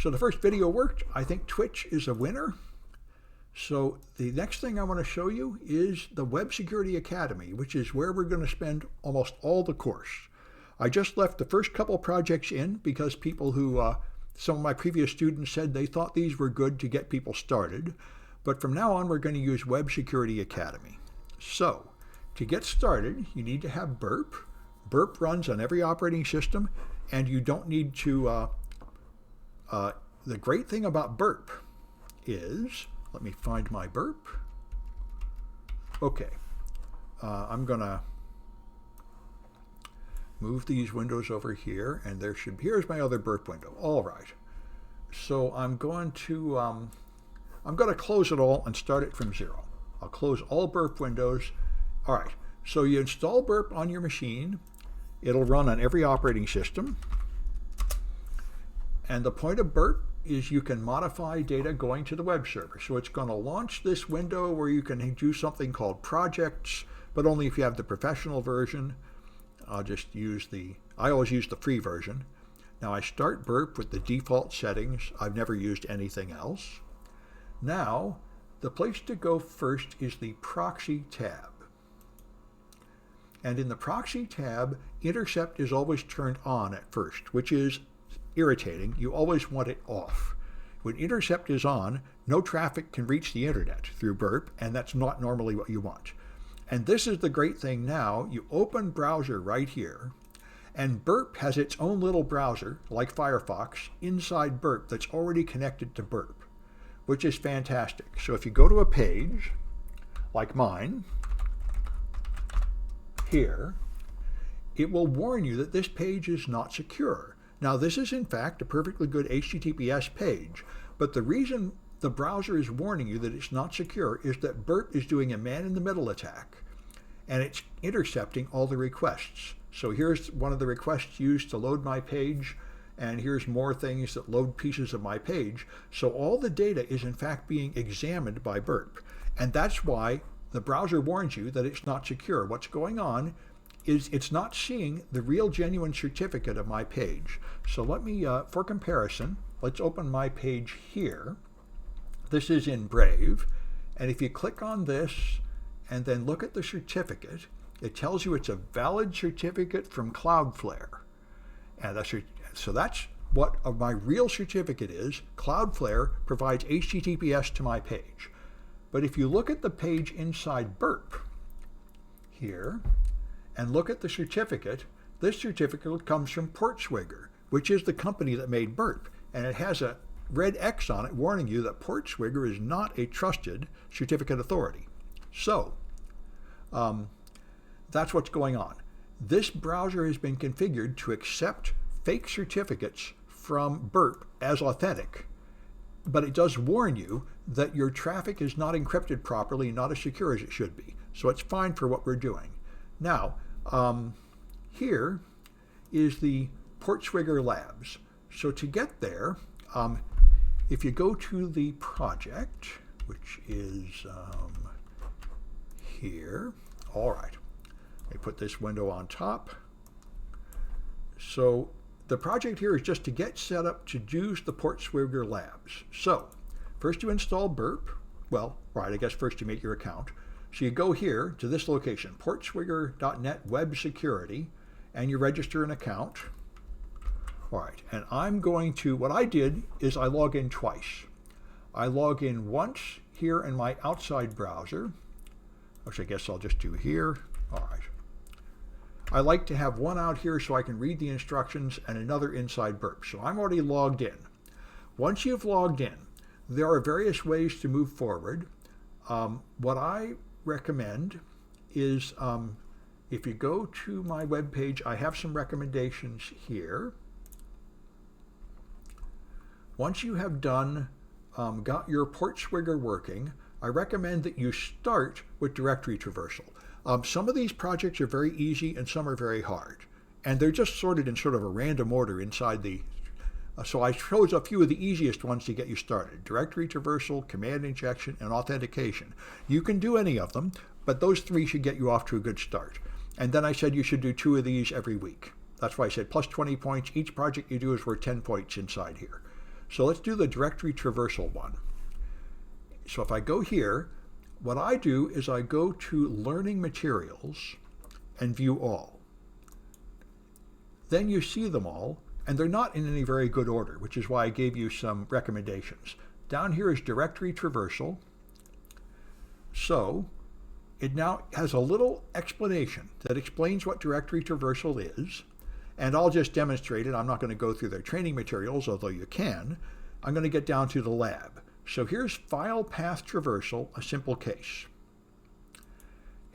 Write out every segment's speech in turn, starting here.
So the first video worked. I think Twitch is a winner. So the next thing I want to show you is the Web Security Academy, which is where we're going to spend almost all the course. I just left the first couple projects in because people who, some of my previous students said they thought these were good to get people started. But from now on, we're going to use Web Security Academy. So to get started, you need to have burp. Burp runs on every operating system, and you don't need to, the great thing about burp is, let me find my burp. Okay, I'm going to move these windows over here, and here's my other burp window. All right, so I'm going to close it all and start it from zero. I'll close all burp windows. All right, so you install burp on your machine. It'll run on every operating system. And the point of burp is you can modify data going to the web server. So it's going to launch this window where you can do something called projects, but only if you have the professional version. I always use the free version. Now I start burp with the default settings. I've never used anything else. Now, the place to go first is the Proxy tab. And in the Proxy tab, intercept is always turned on at first, which is irritating. You always want it off. When intercept is on, no traffic can reach the internet through burp, and that's not normally what you want. And this is the great thing now. You open browser right here, and burp has its own little browser, like Firefox, inside burp that's already connected to burp, which is fantastic. So if you go to a page, like mine, here, it will warn you that this page is not secure. Now, this is in fact a perfectly good HTTPS page, but the reason the browser is warning you that it's not secure is that burp is doing a man-in-the-middle attack, and it's intercepting all the requests. So here's one of the requests used to load my page, and here's more things that load pieces of my page. So all the data is in fact being examined by burp, and that's why the browser warns you that it's not secure. What's going on is it's not seeing the real genuine certificate of my page. So let me, for comparison, let's open my page here. This is in Brave, and if you click on this and then look at the certificate, it tells you it's a valid certificate from Cloudflare. And so that's what my real certificate is. Cloudflare provides HTTPS to my page. But if you look at the page inside burp here and look at the certificate, this certificate comes from Portswigger, which is the company that made burp. And it has a red X on it warning you that Portswigger is not a trusted certificate authority. So that's what's going on. This browser has been configured to accept fake certificates from burp as authentic, but it does warn you that your traffic is not encrypted properly, not as secure as it should be. So it's fine for what we're doing. Now, here is the Portswigger Labs. So to get there, if you go to the project, which is here, all right, let me put this window on top. So the project here is just to get set up to use the Portswigger Labs. So first you install burp. Well, right, I guess first you make your account. So you go here to this location, portswigger.net web security, and you register an account. All right, and I'm going to, what I did is I log in twice. I log in once here in my outside browser, which I guess I'll just do here. All right. I like to have one out here so I can read the instructions and another inside burp. So I'm already logged in. Once you've logged in, there are various ways to move forward. What I recommend is if you go to my web page, I have some recommendations here. Once you have done, got your Portswigger working, I recommend that you start with directory traversal. Some of these projects are very easy and some are very hard. And they're just sorted in sort of a random order inside the, so I chose a few of the easiest ones to get you started. Directory traversal, command injection, and authentication. You can do any of them, but those three should get you off to a good start. And then I said you should do 2 of these every week. That's why I said plus 20 points. Each project you do is worth 10 points inside here. So let's do the directory traversal one. So if I go here, what I do is I go to Learning Materials and View All. Then you see them all, and they're not in any very good order, which is why I gave you some recommendations. Down here is directory traversal. So it now has a little explanation that explains what directory traversal is, and I'll just demonstrate it. I'm not going to go through their training materials, although you can. I'm going to get down to the lab. So here's file path traversal, a simple case.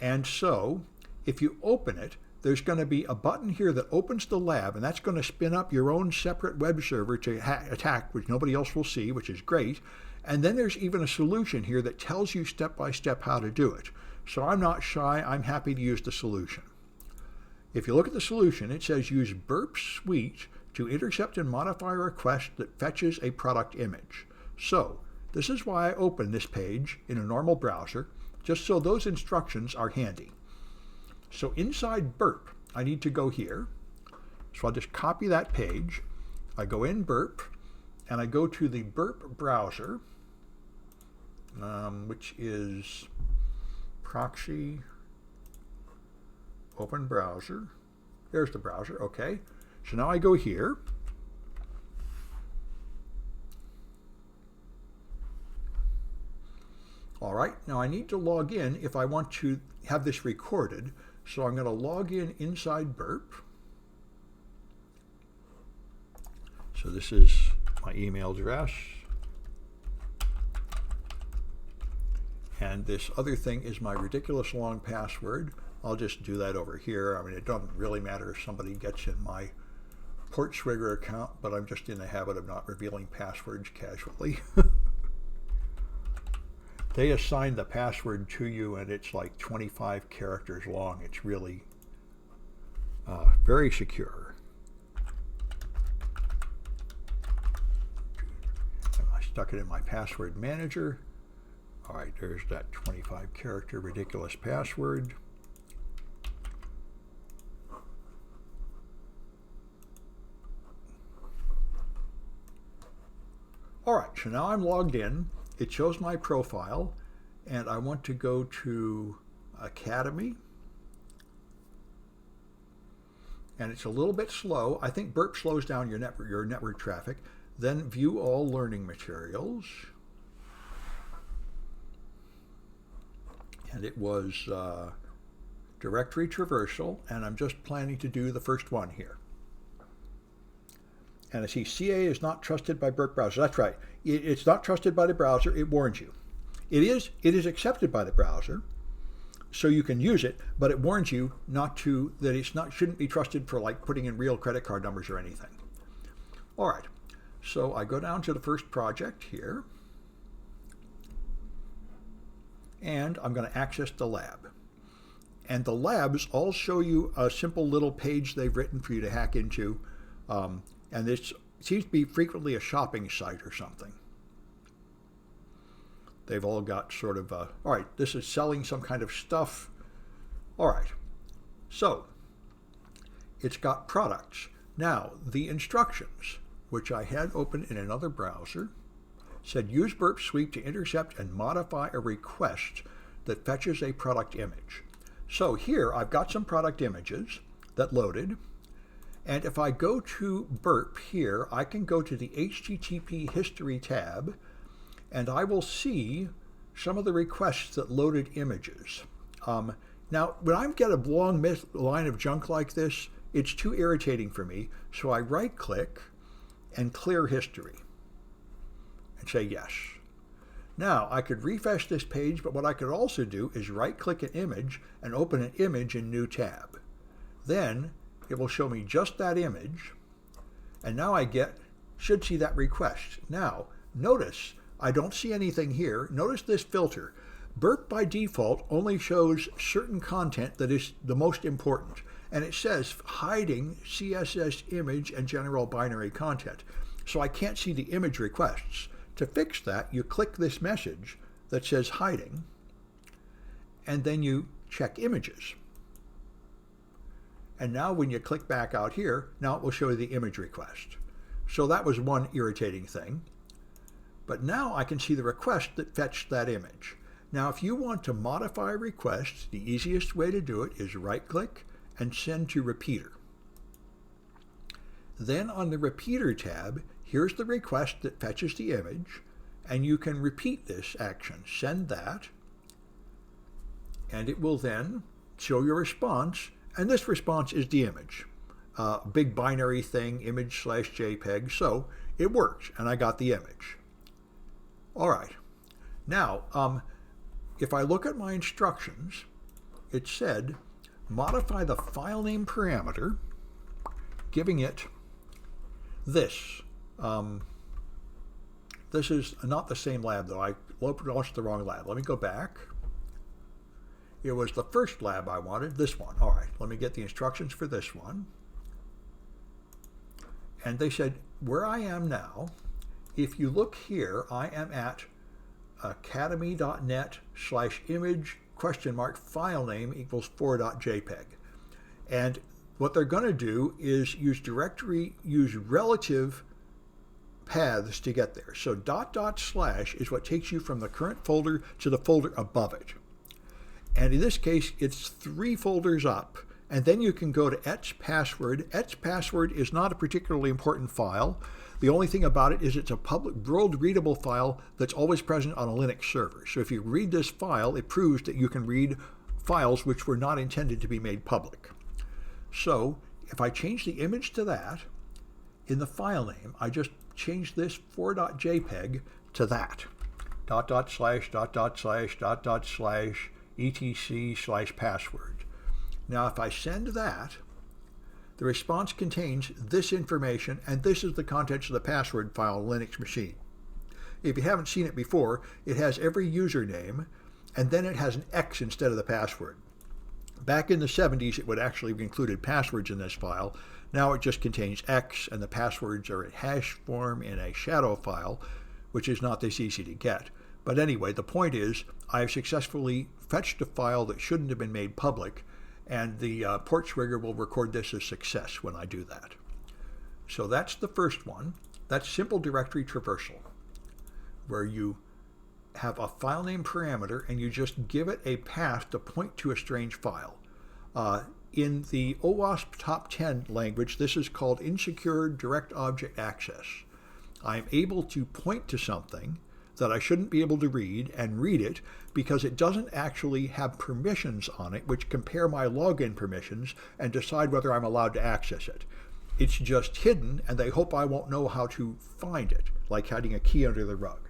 And so if you open it, there's going to be a button here that opens the lab, and that's going to spin up your own separate web server to attack, which nobody else will see, which is great. And then there's even a solution here that tells you step by step how to do it. So I'm not shy. I'm happy to use the solution. If you look at the solution, it says use burp suite to intercept and modify a request that fetches a product image. So this is why I open this page in a normal browser, just so those instructions are handy. So inside burp, I need to go here. So I'll just copy that page. I go in burp, and I go to the burp browser, which is Proxy, open browser. There's the browser, okay. So now I go here. All right, now I need to log in if I want to have this recorded. So I'm going to log in inside burp. So this is my email address. And this other thing is my ridiculous long password. I'll just do that over here. I mean, it doesn't really matter if somebody gets in my Portswigger account, but I'm just in the habit of not revealing passwords casually. They assign the password to you, and it's like 25 characters long. It's really very secure. I stuck it in my password manager. All right, there's that 25 character ridiculous password. All right, so now I'm logged in. It shows my profile, and I want to go to Academy. And it's a little bit slow. I think burp slows down your network traffic. Then view all learning materials. And it was directory traversal, and I'm just planning to do the first one here. And I see CA is not trusted by burp browser. That's right. It's not trusted by the browser. It warns you. It is accepted by the browser, so you can use it, but it warns you that it shouldn't be trusted for like putting in real credit card numbers or anything. All right. So I go down to the first project here, and I'm going to access the lab. And the labs all show you a simple little page they've written for you to hack into. And this seems to be frequently a shopping site or something. They've all got sort of, all right, this is selling some kind of stuff. All right, so it's got products. Now, the instructions, which I had open in another browser, said use burp suite to intercept and modify a request that fetches a product image. So here I've got some product images that loaded. And if I go to burp here, I can go to the HTTP history tab, and I will see some of the requests that loaded images. Now, when I get a long line of junk like this, it's too irritating for me. So I right-click and clear history and say yes. Now, I could refresh this page, but what I could also do is right-click an image and open an image in New Tab. Then it will show me just that image, and now I should see that request. Now, notice I don't see anything here. Notice this filter. Burp by default only shows certain content that is the most important, and it says hiding CSS image and general binary content. So I can't see the image requests. To fix that, you click this message that says hiding, and then you check images. And now when you click back out here, now it will show you the image request. So that was one irritating thing. But now I can see the request that fetched that image. Now, if you want to modify a request, the easiest way to do it is right-click and send to repeater. Then on the repeater tab, here's the request that fetches the image, and you can repeat this action. Send that, and it will then show your response, and this response is the image. Big binary thing, image/JPEG, so it works, and I got the image. All right. Now, if I look at my instructions, it said modify the file name parameter, giving it this. This is not the same lab, though. I launched the wrong lab. Let me go back. It was the first lab I wanted, this one. All right, let me get the instructions for this one. And they said, where I am now, if you look here, I am at academy.net/image file name equals 4.jpg. And what they're going to do is use relative paths to get there. So .. is what takes you from the current folder to the folder above it. And in this case, it's 3 folders up. And then you can go to /password. /password is not a particularly important file. The only thing about it is it's a public world-readable file that's always present on a Linux server. So if you read this file, it proves that you can read files which were not intended to be made public. So if I change the image to that, in the file name, I just change this 4.jpg to that. .. /etc/password. Now, if I send that, the response contains this information, and this is the contents of the password file on a Linux machine. If you haven't seen it before, it has every username, and then it has an X instead of the password. Back in the 70s, it would actually have included passwords in this file. Now it just contains X, and the passwords are in hash form in a shadow file, which is not this easy to get. But anyway, the point is, I have successfully fetched a file that shouldn't have been made public, and the Portswigger will record this as success when I do that. So that's the first one. That's simple directory traversal, where you have a file name parameter and you just give it a path to point to a strange file. In the OWASP Top 10 language, this is called insecure direct object access. I'm able to point to something that I shouldn't be able to read and read it because it doesn't actually have permissions on it which compare my login permissions and decide whether I'm allowed to access it. It's just hidden, and they hope I won't know how to find it, like hiding a key under the rug.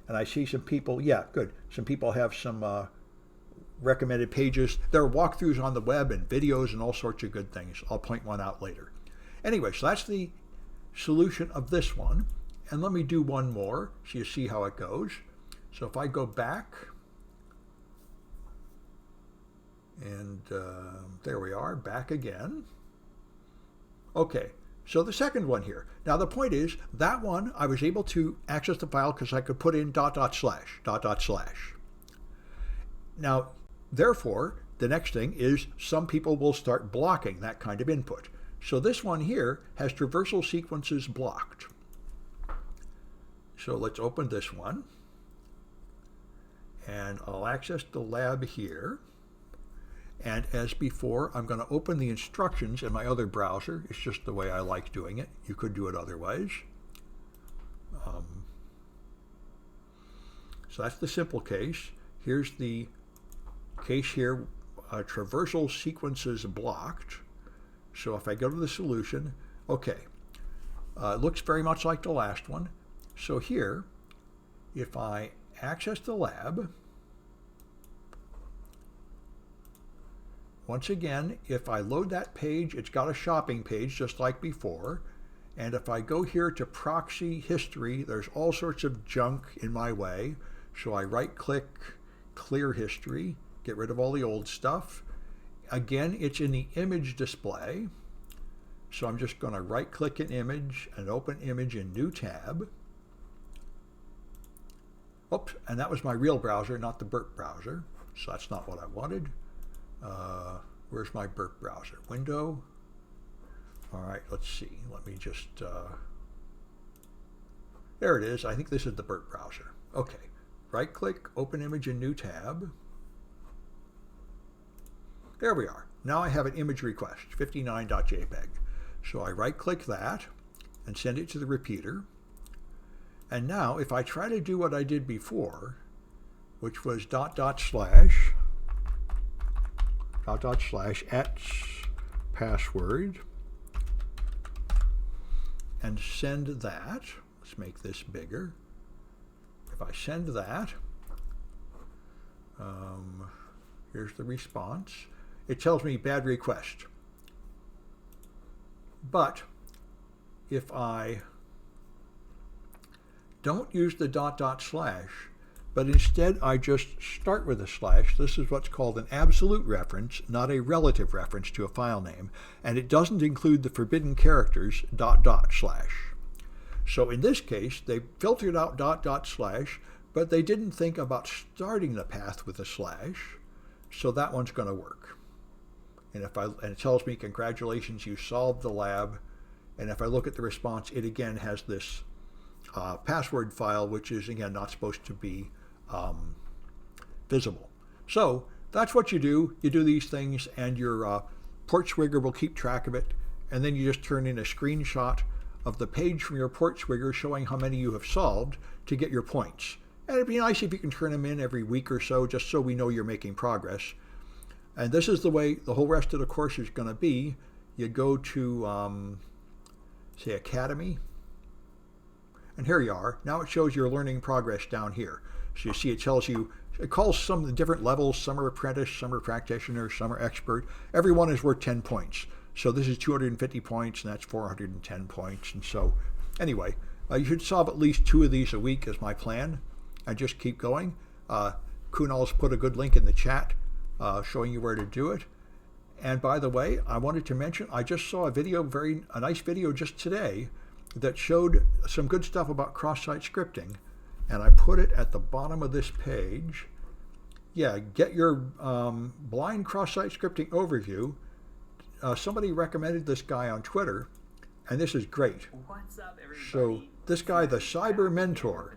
And I see some people, yeah, good. Some people have some recommended pages. There are walkthroughs on the web and videos and all sorts of good things. I'll point one out later. Anyway, so that's the solution of this one. And let me do one more so you see how it goes. So if I go back, and there we are, back again. Okay, so the second one here. Now the point is, that one I was able to access the file because I could put in .. Now, therefore, the next thing is some people will start blocking that kind of input. So this one here has traversal sequences blocked. So let's open this one. And I'll access the lab here. And as before, I'm going to open the instructions in my other browser. It's just the way I like doing it. You could do it otherwise. So that's the simple case. Here's the case here, traversal sequences blocked. So if I go to the solution, okay, it looks very much like the last one. So here, if I access the lab, once again, if I load that page, it's got a shopping page just like before. And if I go here to proxy history, there's all sorts of junk in my way. So I right-click, clear history, get rid of all the old stuff. Again, it's in the image display. So I'm just going to right-click an image and open image in new tab. Oops, and that was my real browser, not the burp browser. So that's not what I wanted. Where's my burp browser? Window. All right, let's see. Let me just, There it is. I think this is the Burp browser. Okay. Right-click, open image in new tab. There we are. Now I have an image request, 59.jpg. So I right-click that and send it to the repeater. And now if I try to do what I did before, which was // password, and send that. Let's make this bigger. If I send that, here's the response. It tells me bad request. But if I don't use the // but instead I just start with a slash, this is what's called an absolute reference, not a relative reference to a file name, and it doesn't include the forbidden characters // So in this case, they filtered out // but they didn't think about starting the path with a slash, so that one's going to work. And it tells me, congratulations, you solved the lab. And if I look at the response, it again has this password file, which is again not supposed to be visible. So that's what you do. You do these things, and your Portswigger will keep track of it. And then you just turn in a screenshot of the page from your Portswigger showing how many you have solved to get your points. And it'd be nice if you can turn them in every week or so, just so we know you're making progress. And this is the way the whole rest of the course is going to be. You go to, say, Academy. And here you are. Now it shows your learning progress down here. So you see it tells you, it calls some of the different levels. Some are apprentice, some are practitioner, some are expert. Every one is worth 10 points. So this is 250 points, and that's 410 points. And so anyway, you should solve at least 2 of these a week is my plan. And just keep going. Kunal's put a good link in the chat showing you where to do it. And by the way, I wanted to mention, I just saw a nice video just today that showed some good stuff about cross-site scripting. And I put it at the bottom of this page. Yeah, get your blind cross-site scripting overview. Somebody recommended this guy on Twitter, and this is great. What's up, everybody? So this guy, the Cyber Mentor,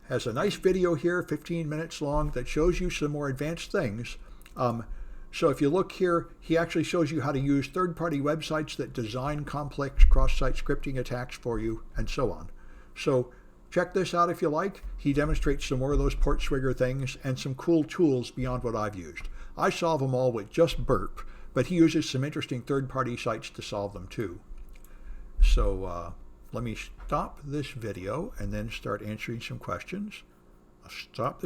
has a nice video here, 15 minutes long, that shows you some more advanced things. So if you look here, he actually shows you how to use third-party websites that design complex cross-site scripting attacks for you, and so on. So check this out if you like. He demonstrates some more of those Portswigger things and some cool tools beyond what I've used. I solve them all with just Burp, but he uses some interesting third-party sites to solve them too. So let me stop this video and then start answering some questions. I'll stop this